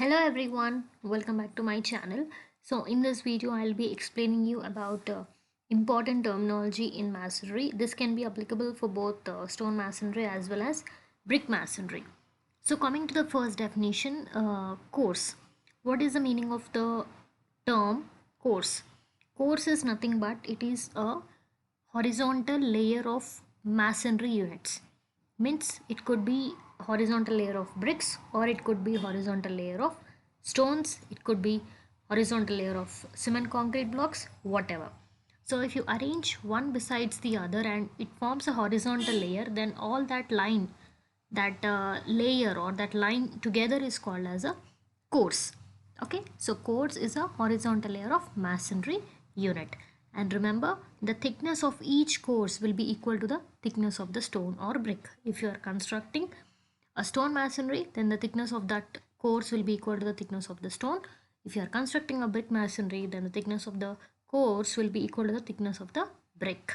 Hello everyone, welcome back to my channel. So in this video I'll be explaining you about important terminology in masonry. This can be applicable for both stone masonry as well as brick masonry. So coming to the first definition, course. What is the meaning of the term course? Course is nothing but it is a horizontal layer of masonry units. Means it could be horizontal layer of bricks, or it could be horizontal layer of stones, it could be horizontal layer of cement concrete blocks, whatever. So if you arrange one besides the other and it forms a horizontal layer, then all that line, that layer or that line together is called as a course. Okay, so course is a horizontal layer of masonry unit. And remember, the thickness of each course will be equal to the thickness of the stone or brick. If you are constructing a stone masonry, then the thickness of that course will be equal to the thickness of the stone. If you are constructing a brick masonry, then the thickness of the course will be equal to the thickness of the brick,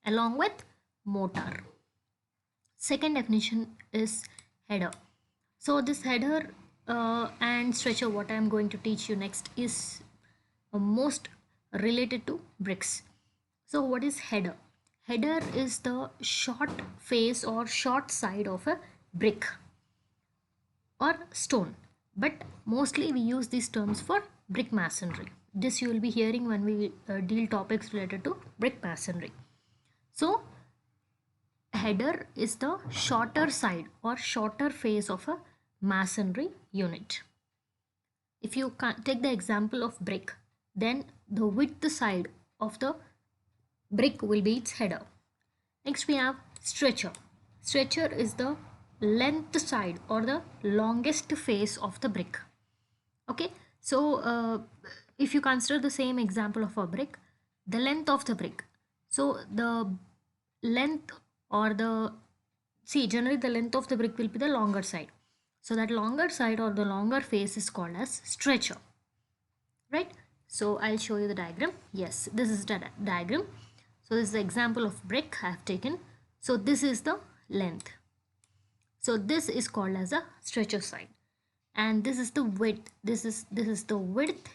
along with mortar. Second definition is header. So this header and stretcher, what I am going to teach you next, is most related to bricks. So what is header? Header is the short face or short side of a brick or stone, but mostly we use these terms for brick masonry. This you will be hearing when we deal topics related to brick masonry. So header is the shorter side or shorter face of a masonry unit. If you take the example of brick, then the width side of the brick will be its header. Next we have stretcher. Stretcher is the length side or the longest face of the brick. Okay, so if you consider the same example of a brick, the length of the brick, so the length or the, see, generally the length of the brick will be the longer side, so that longer side or the longer face is called as stretcher, right? So I'll show you the diagram. Yes, this is the diagram. So this is the example of brick I have taken. So this is the length, so this is called as a stretcher side, and this is the width, this is the width,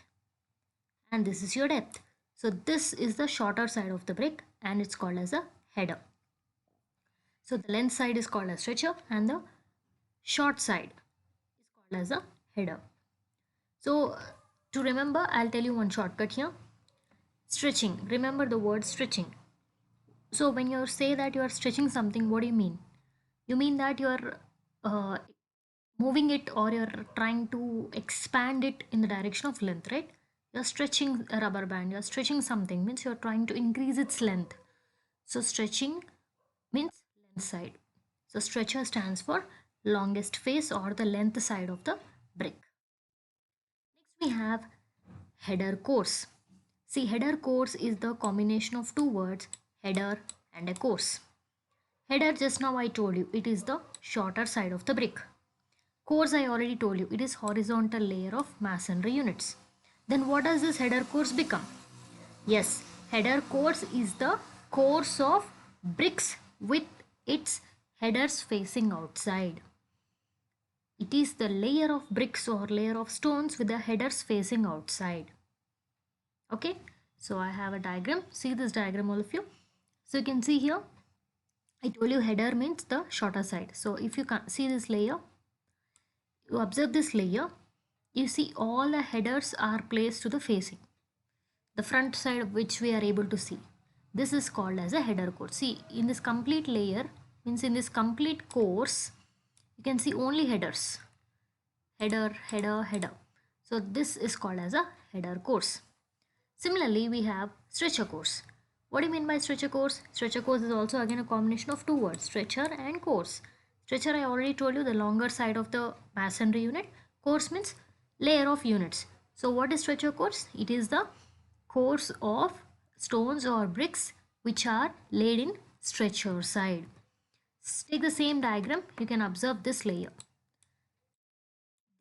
and this is your depth. So this is the shorter side of the brick and it's called as a header. So the length side is called as stretcher and the short side is called as a header. So to remember, I'll tell you one shortcut here. Stretching, remember the word stretching. So when you say that you are stretching something, what do you mean? You mean that you are uh, moving it, or you're trying to expand it in the direction of length, right? You're stretching a rubber band, you're stretching something, means you're trying to increase its length. So stretching means length side. So stretcher stands for longest face or the length side of the brick. Next we have header course. See, header course is the combination of two words, header and a course. Header, just now I told you, it is the shorter side of the brick. Course, I already told you, it is horizontal layer of masonry units. Then what does this header course become? Yes, header course is the course of bricks with its headers facing outside. It is the layer of bricks or layer of stones with the headers facing outside. Okay, so I have a diagram. See this diagram, all of you. So you can see here, I told you header means the shorter side. So if you can see this layer, you observe this layer, you see all the headers are placed to the facing, the front side of which we are able to see. This is called as a header course. See, in this complete layer, means in this complete course, you can see only headers. Header, header, header. So this is called as a header course. Similarly, we have stretcher course. What do you mean by stretcher course? Stretcher course is also again a combination of two words, stretcher and course. Stretcher, I already told you, the longer side of the masonry unit. Course means layer of units. So what is stretcher course? It is the course of stones or bricks which are laid in stretcher side. Take the same diagram, you can observe this layer.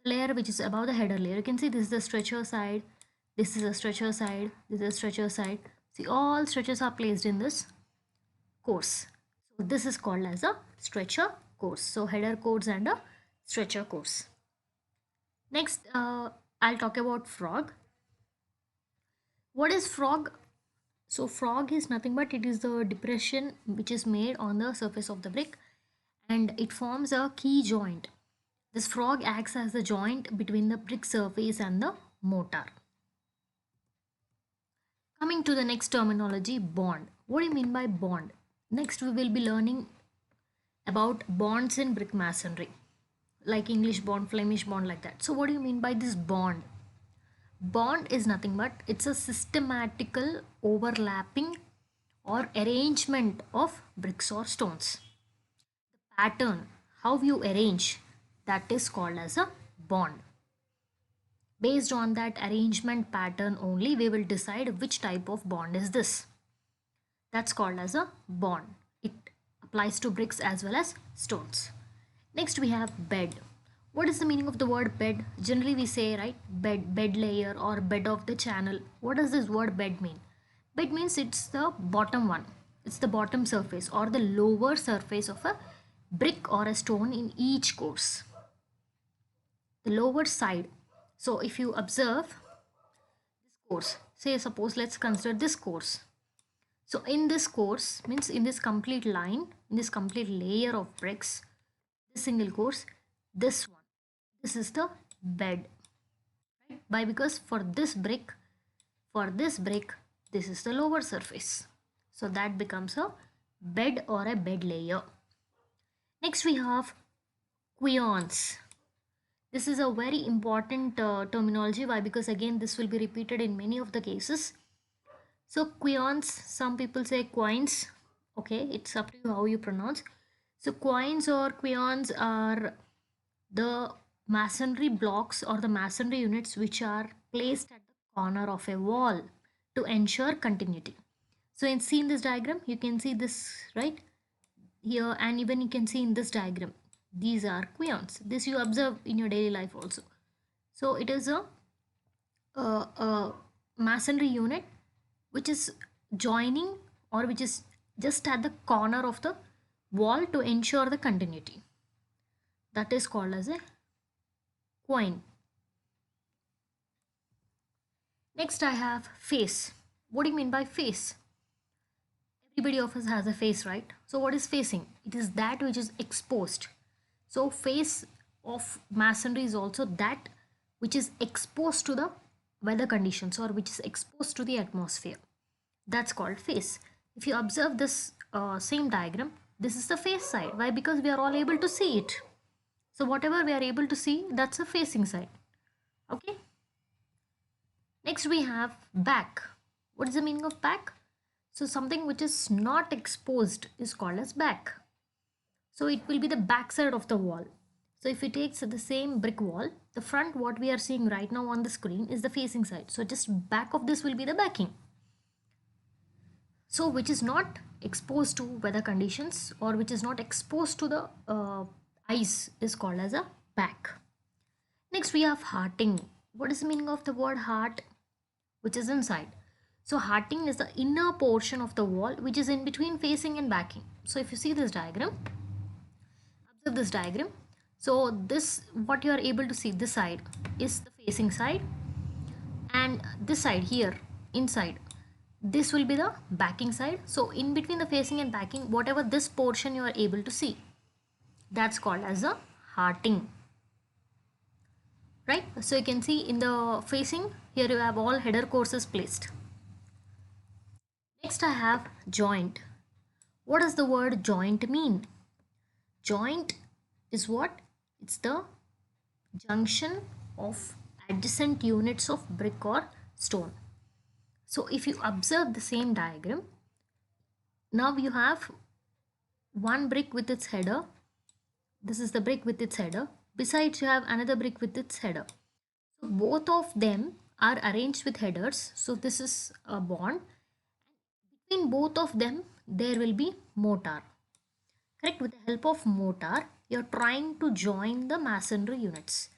The layer which is above the header layer, you can see this is the stretcher side, this is a stretcher side, this is a stretcher side. See, all stretchers are placed in this course. So this is called as a stretcher course. So header course and a stretcher course. Next, I'll talk about frog. What is frog? So frog is nothing but it is the depression which is made on the surface of the brick, and it forms a key joint. This frog acts as the joint between the brick surface and the mortar. Coming to the next terminology, bond. What do you mean by bond? Next we will be learning about bonds in brick masonry, like English bond, Flemish bond, like that. So what do you mean by this bond? Bond is nothing but it's a systematical overlapping or arrangement of bricks or stones. Pattern, how you arrange, that is called as a bond. Based on that arrangement pattern only, we will decide which type of bond is this. That's called as a bond. It applies to bricks as well as stones. Next we have bed. What is the meaning of the word bed? Generally we say, right, bed layer or bed of the channel. What does this word bed mean? Bed means it's the bottom one. It's the bottom surface or the lower surface of a brick or a stone in each course. The lower side. So if you observe this course, say suppose let's consider this course. So in this course, means in this complete line, in this complete layer of bricks, this single course, this one, this is the bed, right? Why? Because for this brick, this is the lower surface. So that becomes a bed or a bed layer. Next we have queons. This is a very important terminology. Why? Because again, this will be repeated in many of the cases. So queons, some people say quines. Okay, it's up to you how you pronounce. So quines or queons are the masonry blocks or the masonry units which are placed at the corner of a wall to ensure continuity. So in see in this diagram, you can see this right here, and even you can see in this diagram. These are queons. This you observe in your daily life also. So it is a masonry unit which is joining or which is just at the corner of the wall to ensure the continuity. That is called as a quoin. Next I have face. What do you mean by face? Everybody of us has a face, right? So what is facing? It is that which is exposed. So face of masonry is also that which is exposed to the weather conditions or which is exposed to the atmosphere. That's called face. If you observe this same diagram, this is the face side. Why? Because we are all able to see it. So whatever we are able to see, that's a facing side. Okay. Next we have back. What is the meaning of back? So something which is not exposed is called as back. So it will be the back side of the wall. So if we take the same brick wall, the front what we are seeing right now on the screen is the facing side. So just back of this will be the backing. So which is not exposed to weather conditions or which is not exposed to the ice is called as a back. Next we have hearting. What is the meaning of the word heart? Which is inside. So hearting is the inner portion of the wall which is in between facing and backing. So if you see this diagram, observe this diagram. So this what you are able to see, this side is the facing side and this side here inside, this will be the backing side. So in between the facing and backing, whatever this portion you are able to see, that's called as a hearting, right? So you can see in the facing here you have all header courses placed. Next I have joint. What does the word joint mean? Joint is what? It's the junction of adjacent units of brick or stone. So if you observe the same diagram, now you have one brick with its header. This is the brick with its header. Besides you have another brick with its header. So both of them are arranged with headers. So this is a bond. Between both of them there will be mortar. Correct? With the help of mortar, you're trying to join the masonry units.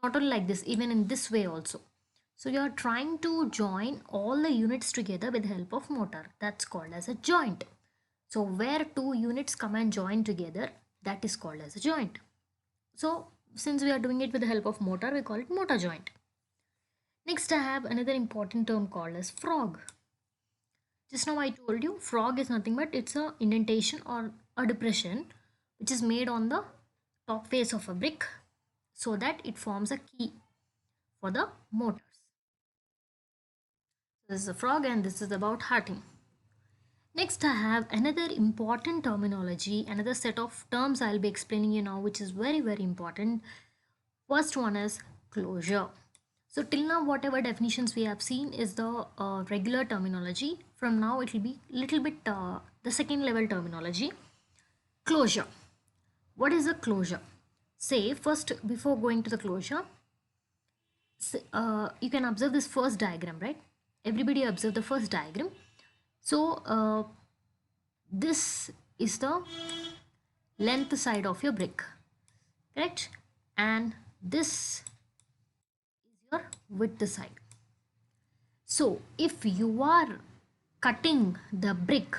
Not only like this, even in this way also. So you're trying to join all the units together with the help of mortar. That's called as a joint. So where two units come and join together, that is called as a joint. So since we are doing it with the help of mortar, we call it mortar joint. Next, I have another important term called as frog. Just now I told you frog is nothing but it's a indentation or a depression which is made on the top face of a brick so that it forms a key for the motors. This is a frog and this is about hearting. Next, I have another important terminology, another set of terms I'll be explaining you now, which is very, very important. First one is closure. So till now, whatever definitions we have seen is the regular terminology. From now, it will be little bit the second level terminology. Closure. What is a closure? Say first, before going to the closure, you can observe this first diagram, right? Everybody observe the first diagram. So this is the length side of your brick, correct? And this is your width side. So if you are cutting the brick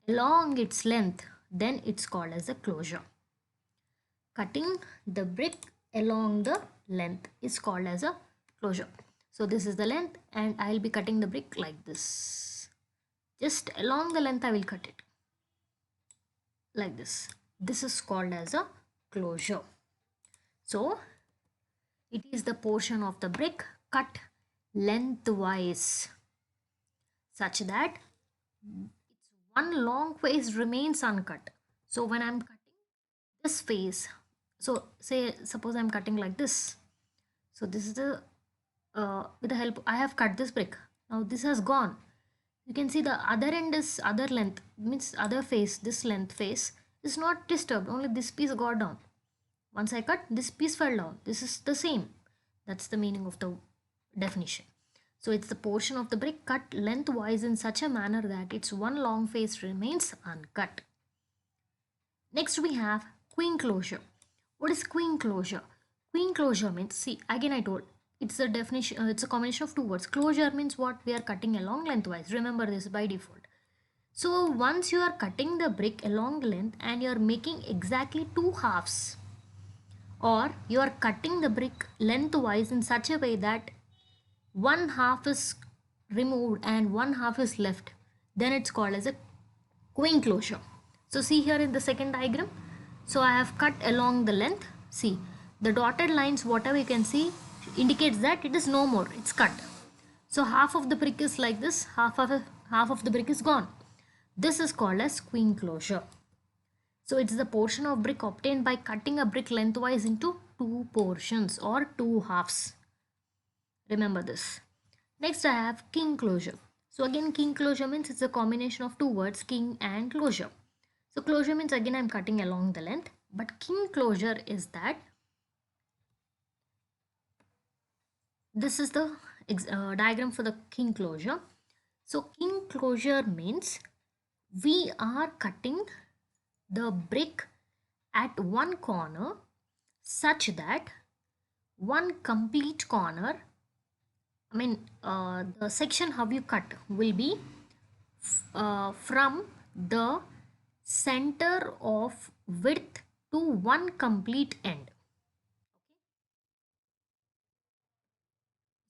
along its length, then it's called as a closure. Cutting the brick along the length is called as a closure. So this is the length and I'll be cutting the brick like this. Just along the length I will cut it like this. This is called as a closure. So it is the portion of the brick cut lengthwise such that its one long face remains uncut. So when I'm cutting this face, so suppose I'm cutting like this. So this is the with the help I have cut this brick. Now this has gone. You can see the other end is other length, means other face, this length face is not disturbed, only this piece got down. Once I cut, this piece fell down. This is the same. That's the meaning of the definition. So it's the portion of the brick cut lengthwise in such a manner that its one long face remains uncut. Next we have queen closure. What is queen closure? Queen closure means, see again I told, it's a definition, it's a combination of two words. Closure means what we are cutting along lengthwise. Remember this by default. So once you are cutting the brick along length and you are making exactly two halves, or you are cutting the brick lengthwise in such a way that one half is removed and one half is left, then it's called as a queen closure. So see here in the second diagram, so I have cut along the length. See the dotted lines, whatever you can see, indicates that it is no more, it's cut. So half of the brick is like this, half of the brick is gone. This is called as queen closure. So it's the portion of brick obtained by cutting a brick lengthwise into two portions or two halves. Remember this. Next I have king closure. So again king closure means it's a combination of two words, king and closure. So closure means again I'm cutting along the length, but king closure is that this is the diagram for the king closure. So king closure means we are cutting the brick at one corner such that one complete corner, the section how you cut will be from the center of width to one complete end.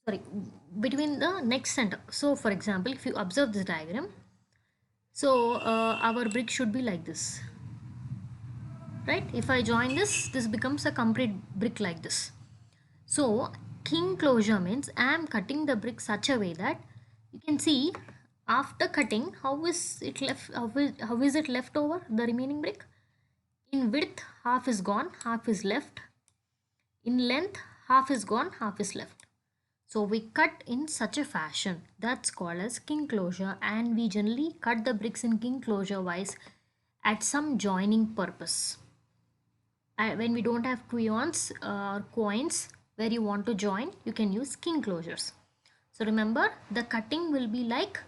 Sorry, between the next center. So for example, if you observe this diagram, so our brick should be like this, right? If I join this becomes a complete brick like this. So king closure means I am cutting the brick such a way that you can see after cutting how is it left, how is it left over the remaining brick. In width half is gone, half is left. In length half is gone, half is left. So we cut in such a fashion, that's called as king closure, and we generally cut the bricks in king closure wise at some joining purpose. When we don't have crayons or coins where you want to join, you can use king closures. So remember, the cutting will be like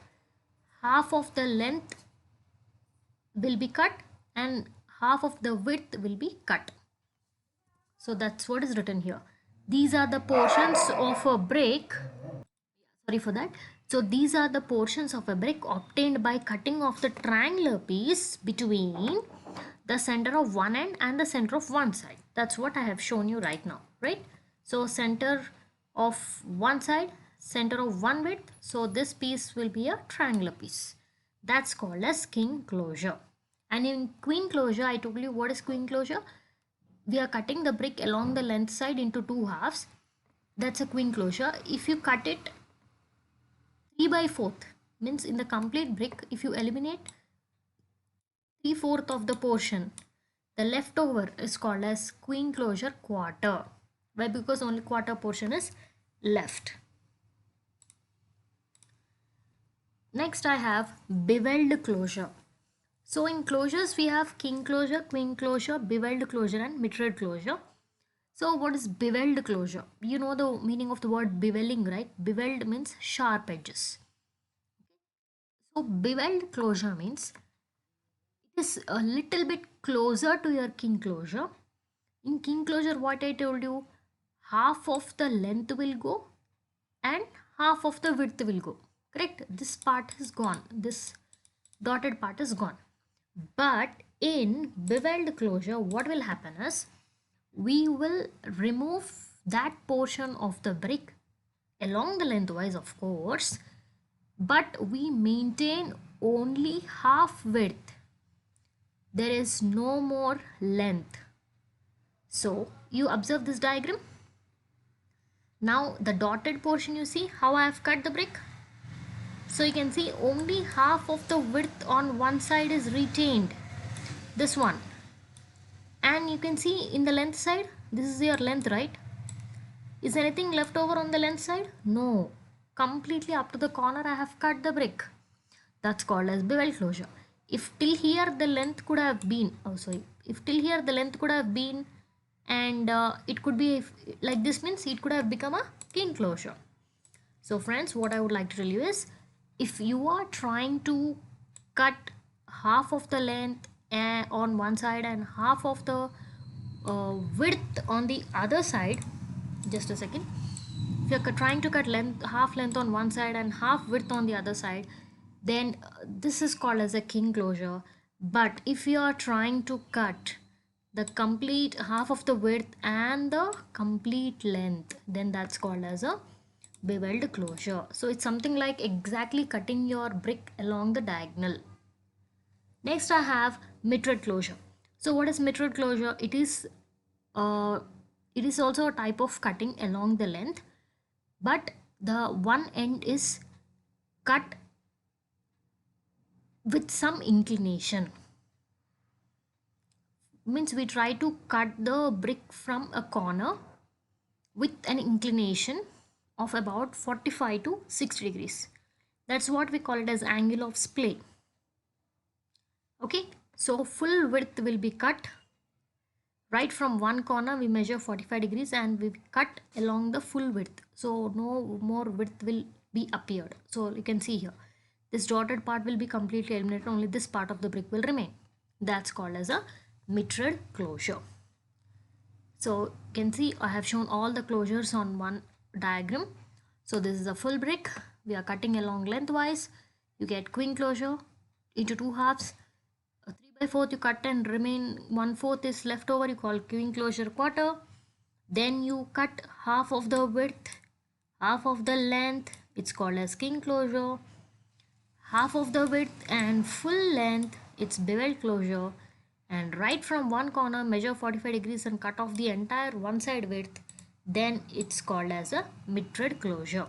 half of the length will be cut and half of the width will be cut. So that's what is written here. These are the portions of a brick. Sorry for that. So these are the portions of a brick obtained by cutting off the triangular piece between the center of one end and the center of one side. That's what I have shown you right now, right? So center of one side, center of one width. So this piece will be a triangular piece. That's called as king closure. And in queen closure, I told you what is queen closure. We are cutting the brick along the length side into two halves. That's a queen closure. If you cut it 3 by 4th, means in the complete brick, if you eliminate 3/4 of the portion, the leftover is called as queen closure quarter. Why? Because only quarter portion is left. Next I have beveled closure. So in closures we have king closure, queen closure, beveled closure and mitred closure. So what is beveled closure? You know the meaning of the word beveling, right? Beveled means sharp edges. So beveled closure means it is a little bit closer to your king closure. In king closure, what I told you, half of the length will go and half of the width will go. Correct? This part is gone. This dotted part is gone. But in beveled closure, what will happen is we will remove that portion of the brick along the lengthwise, of course, but we maintain only half width. There is no more length. So you observe this diagram. Now the dotted portion, you see how I have cut the brick. So you can see only half of the width on one side is retained. This one. And you can see in the length side, this is your length, right? Is anything left over on the length side? No. Completely up to the corner I have cut the brick. That's called as bevel closure. If till here the length could have been, if till here the length could have been and it could be like this, means it could have become a king closure. So friends, what I would like to tell you is, if you are trying to cut half of the length on one side and half of the width on the other side, just a second, if you're trying to cut half length on one side and half width on the other side, then this is called as a king closure. But if you are trying to cut the complete half of the width and the complete length, then that's called as a beveled closure. So it's something like exactly cutting your brick along the diagonal. Next I have mitred closure. So what is mitred closure? Uh, it is also a type of cutting along the length, but the one end is cut with some inclination. Means we try to cut the brick from a corner with an inclination of about 45 to 60 degrees. That's what we call it as angle of splay. Okay, so full width will be cut right from one corner. We measure 45 degrees and we cut along the full width, so no more width will be appeared. So you can see here, this dotted part will be completely eliminated, only this part of the brick will remain. That's called as a mitred closure. So you can see I have shown all the closures on one diagram. So this is a full brick, we are cutting along lengthwise. You get queen closure into two halves. 3 by 4th you cut and remain 1/4 is left over, you call queen closure quarter. Then you cut half of the width, half of the length, it's called as king closure. Half of the width and full length, it's bevel closure. And right from one corner measure 45 degrees and cut off the entire one side width, then it's called as a mitred closure.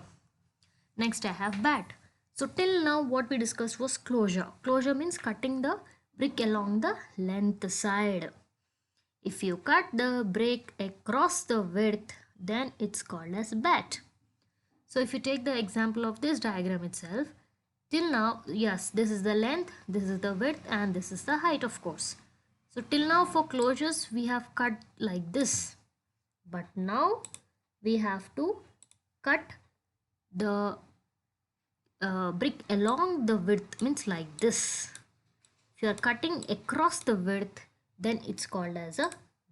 Next I have bat. So till now what we discussed was closure. Closure means cutting the brick along the length side. If you cut the brick across the width, then it's called as bat. So if you take the example of this diagram itself, till now, yes, this is the length, this is the width and this is the height, of course. So till now for closures we have cut like this, but now we have to cut the brick along the width, means like this. If you are cutting across the width, then it's called as a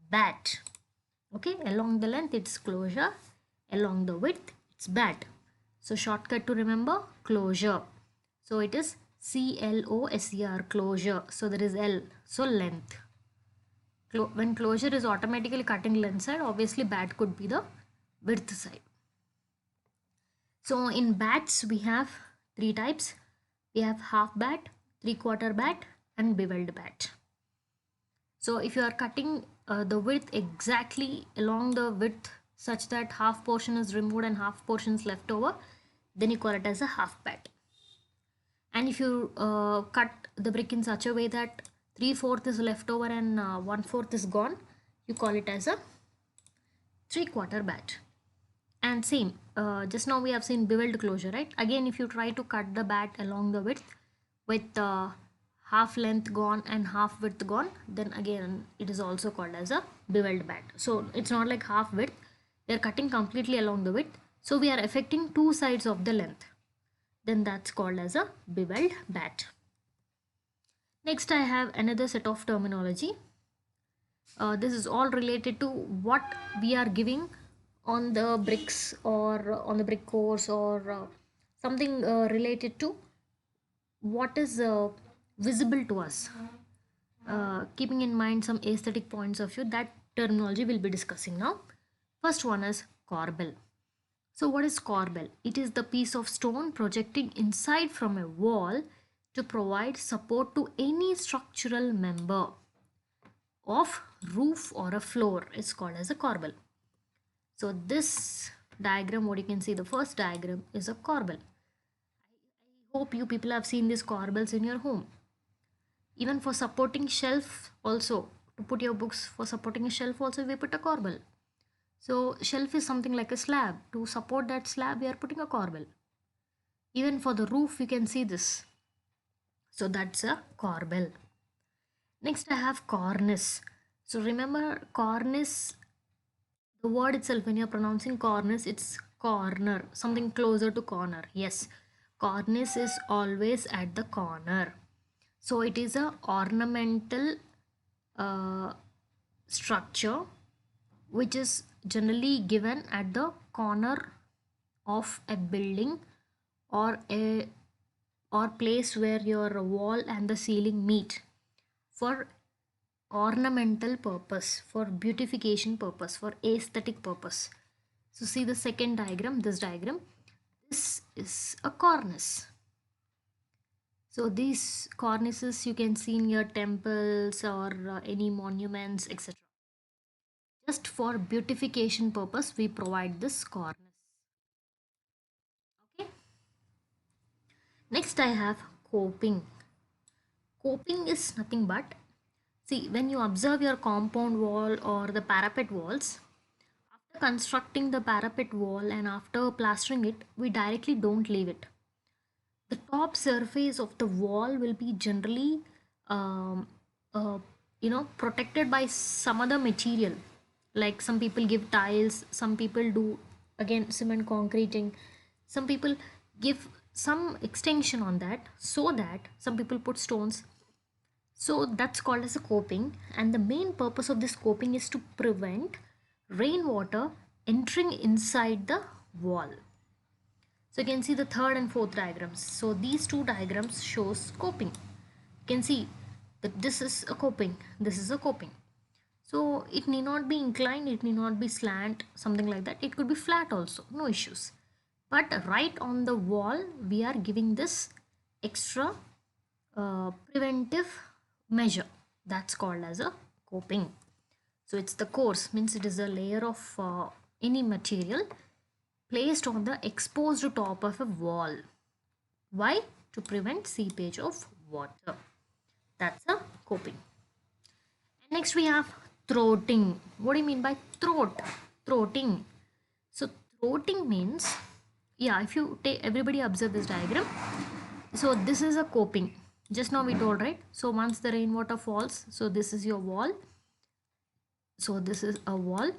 bat. Okay, along the length it's closure, along the width it's bat. So shortcut to remember, closure. So it is CLOSER, closure. So there is L, so length. when closure is automatically cutting length side, obviously bat could be the width side. So in bats we have three types. We have half bat, three-quarter bat, and beveled bat. So if you are cutting the width exactly along the width such that half portion is removed and half portion is left over, then you call it as a half bat. And if you cut the brick in such a way that 3/4 is left over and 1/4 is gone, you call it as a three-quarter bat. And same, just now we have seen beveled closure, right? Again, if you try to cut the bat along the width with half length gone and half width gone, then again it is also called as a beveled bat. So it's not like half width, we are cutting completely along the width, so we are affecting two sides of the length, then that's called as a beveled bat. Next I have another set of terminology. This is all related to what we are giving on the bricks or on the brick course, or something related to what is visible to us, keeping in mind some aesthetic points of view. That terminology we'll be discussing now. First one is corbel. So what is corbel? It is the piece of stone projecting inside from a wall to provide support to any structural member of roof or a floor is called as a corbel. So this diagram, what you can see, the first diagram is a corbel. I hope you people have seen these corbels in your home. Even for supporting shelf also, to put your books, for supporting a shelf also we put a corbel. So shelf is something like a slab. To support that slab we are putting a corbel. Even for the roof you can see this. So that's a corbel. Next I have cornice. So remember cornice, the word itself, when you're pronouncing cornice, it's corner, something closer to corner. Yes, cornice is always at the corner. So it is a ornamental structure which is generally given at the corner of a building or a or place where your wall and the ceiling meet for ornamental purpose, for beautification purpose, for aesthetic purpose. So see the second diagram, this diagram, this is a cornice. So these cornices you can see in your temples or any monuments, etc. Just for beautification purpose we provide this cornice. Okay. Next I have coping. Coping is nothing but, see, when you observe your compound wall or the parapet walls, after constructing the parapet wall and after plastering it, we directly don't leave it. The top surface of the wall will be generally, um, protected by some other material. Like some people give tiles, some people do again cement concreting, some people give some extension on that, so that some people put stones. So that's called as a coping, and the main purpose of this coping is to prevent rainwater entering inside the wall. So you can see the third and fourth diagrams. So these two diagrams shows coping. You can see that this is a coping, this is a coping. So it need not be inclined, it need not be slant, something like that. It could be flat also, no issues. But right on the wall, we are giving this extra preventive measure. That's called as a coping. So it's the course, means it is a layer of any material placed on the exposed top of a wall. Why? To prevent seepage of water. That's a coping. And next we have throating. What do you mean by throat? Throating. So throating means, yeah, if you take, everybody observe this diagram. So this is a coping. Just now we told, right? So once the rainwater falls, so this is your wall. So this is a wall.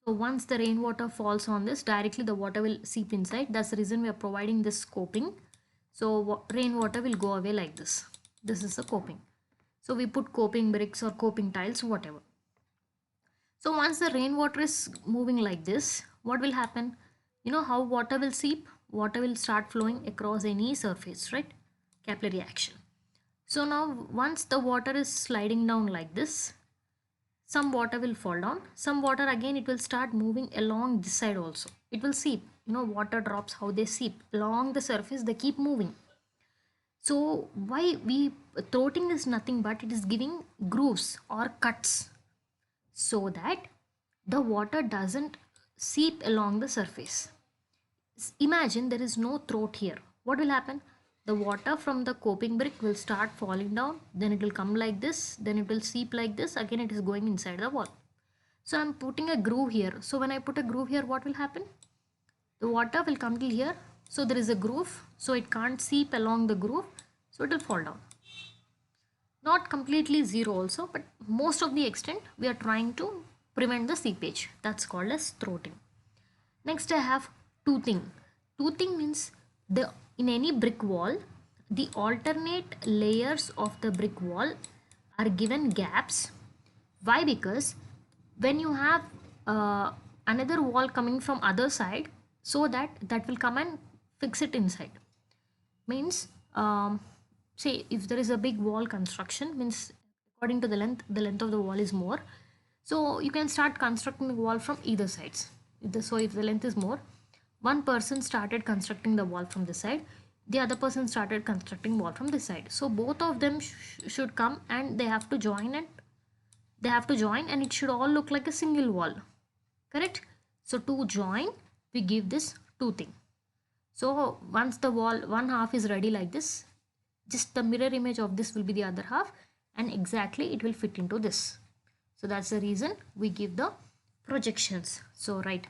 So once the rainwater falls on this, directly the water will seep inside. That's the reason we are providing this coping. So rainwater will go away like this. This is the coping. So we put coping bricks or coping tiles, whatever. So once the rainwater is moving like this, what will happen? You know how water will seep? Water will start flowing across any surface, right? Capillary action. So now once the water is sliding down like this, some water will fall down, some water again it will start moving along this side also, it will seep. You know, water drops, how they seep along the surface, they keep moving. So why we throating is nothing but it is giving grooves or cuts so that the water doesn't seep along the surface. Imagine there is no throat here. What will happen? The water from the coping brick will start falling down, then it will come like this, then it will seep like this, again it is going inside the wall. So I'm putting a groove here. So when I put a groove here, what will happen? The water will come till here. So there is a groove, so it can't seep along the groove, so it will fall down. Not completely zero also, but most of the extent we are trying to prevent the seepage. That's called as throating. Next I have toothing. Toothing means the in any brick wall, the alternate layers of the brick wall are given gaps. Why? Because when you have another wall coming from other side, so that will come and fix it inside. Means say if there is a big wall construction, means according to the length of the wall is more, so you can start constructing the wall from either sides. So if the length is more, one person started constructing the wall from this side, the other person started constructing wall from this side, so both of them should come and they have to join, and it should all look like a single wall, correct? So to join, we give this toothing. So once the wall one half is ready like this, just the mirror image of this will be the other half, and exactly it will fit into this. So that's the reason we give the projections. So right,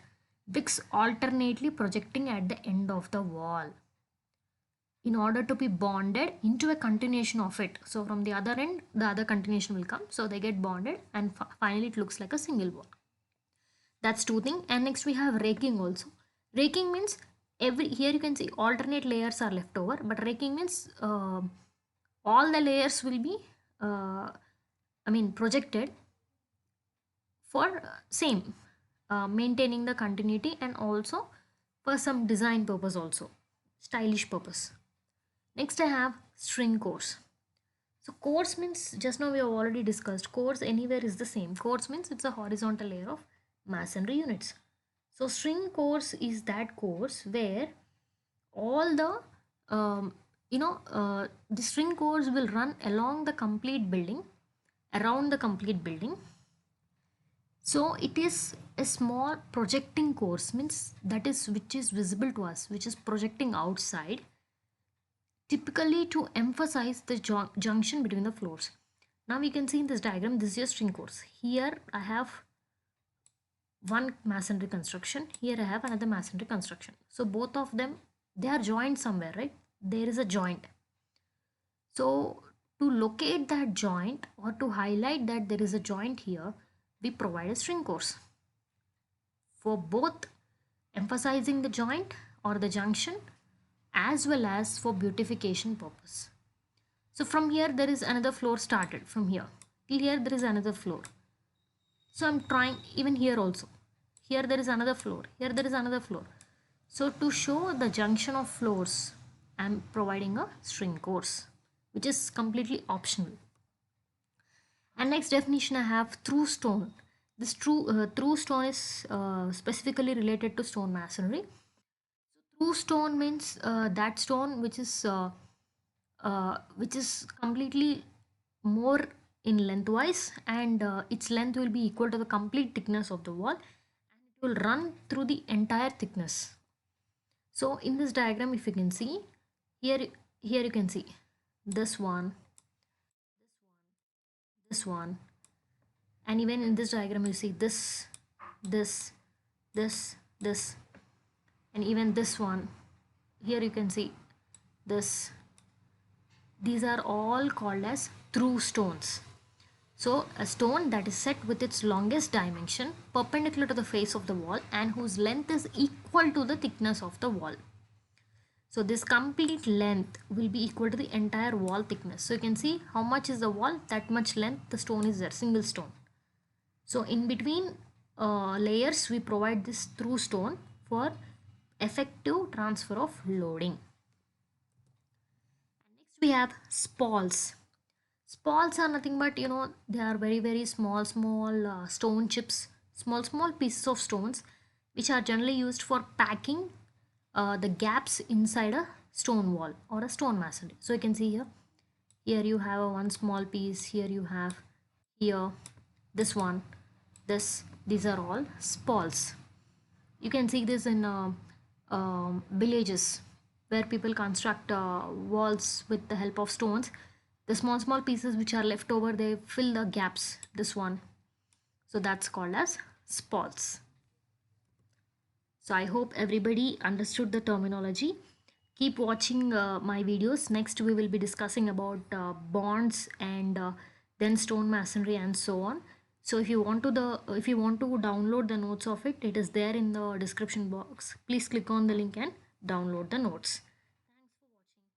bricks alternately projecting at the end of the wall in order to be bonded into a continuation of it. So from the other end, the other continuation will come. So they get bonded and finally it looks like a single wall. That's two things. And next we have raking also. Raking means here you can see alternate layers are left over, but raking means all the layers will be projected for same maintaining the continuity, and also for some design purpose also, stylish purpose. Next I have string cores. So cores means, just now we have already discussed, cores anywhere is the same. Cores means it's a horizontal layer of masonry units. So string cores is that cores where all the the string cores will run along the complete building, around the complete building. So it is a small projecting course, means that is which is visible to us, which is projecting outside, typically to emphasize the junction between the floors. Now we can see in this diagram, this is your string course. Here I have one masonry construction, here I have another masonry construction. So both of them, they are joined somewhere, right? There is a joint. So to locate that joint or to highlight that there is a joint here, we provide a string course for both emphasizing the joint or the junction as well as for beautification purpose. So from here there is another floor started, from here till here there is another floor. So I'm trying, even here also, here there is another floor, here there is another floor. So to show the junction of floors, I'm providing a string course, which is completely optional. And next definition I have through stone. This through stone is specifically related to stone masonry. So through stone means that stone which is completely more in lengthwise, and its length will be equal to the complete thickness of the wall, and it will run through the entire thickness. So in this diagram, if you can see here, you can see this one, this one, and even in this diagram you see this, this, this, and even this one. Here you can see this. These are all called as through stones. So a stone that is set with its longest dimension perpendicular to the face of the wall and whose length is equal to the thickness of the wall. So this complete length will be equal to the entire wall thickness. So you can see how much is the wall, that much length the stone is there, single stone. So in between layers we provide this through stone for effective transfer of loading. Next we have spalls. Spalls are nothing but, they are very, very small stone chips, small pieces of stones, which are generally used for packing the gaps inside a stone wall or a stone masonry. So you can see here, you have a one small piece, here you have, here, this one, these are all spalls. You can see this in villages where people construct walls with the help of stones. The small pieces which are left over, they fill the gaps, this one. So that's called as spalls. So I hope everybody understood the terminology. Keep watching my videos. Next we will be discussing about bonds and then stone masonry and so on. So if you want to download the notes of it, it is there in the description box. Please click on the link and download the notes.